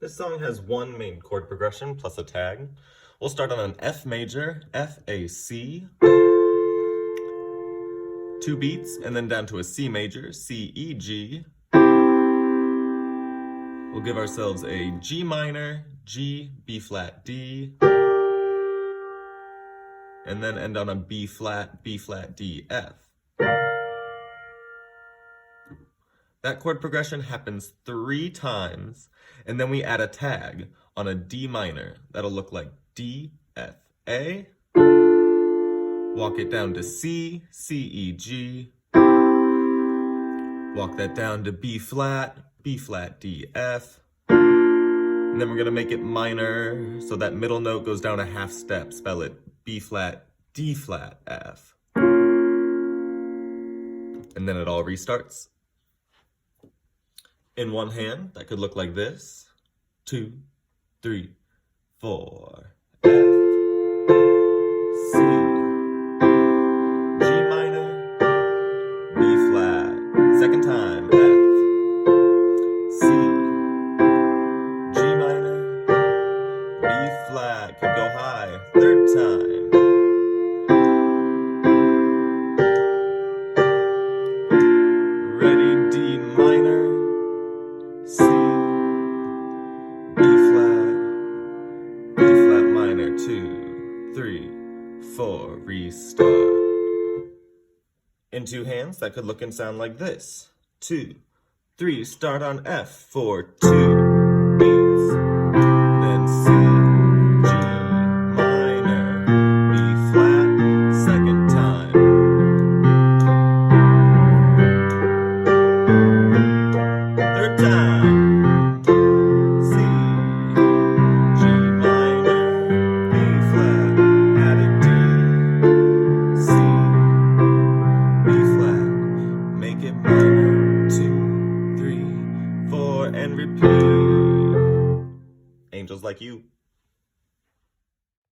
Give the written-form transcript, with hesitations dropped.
This song has one main chord progression plus a tag. We'll start on an F major, F, A, C, 2 beats, and then down to a C major, C, E, G. We'll give ourselves a G minor, G, B flat, D, and then end on a B flat, D, F. That chord progression happens 3 times, and then we add a tag on a D minor. That'll look like D, F, A. Walk it down to C, C, E, G. Walk that down to B flat, D, F. And then we're gonna make it minor, so that middle note goes down a half step. Spell it B flat, D flat, F. And then it all restarts. In one hand, that could look like this. 2, 3, 4. F, C, G minor, B flat. Second time, F, C, G minor, B flat. Could go high. Third time. Ready, D minor, C, B flat minor, 2, 3, 4, restart. In 2 hands, that could look and sound like this. 2, 3, start on F for 2 beats. Then C, G minor, B flat, second time. Third time. C, G minor, B flat, add a D, C, B flat, make it minor, 2, 3, 4, and repeat. Angels like you.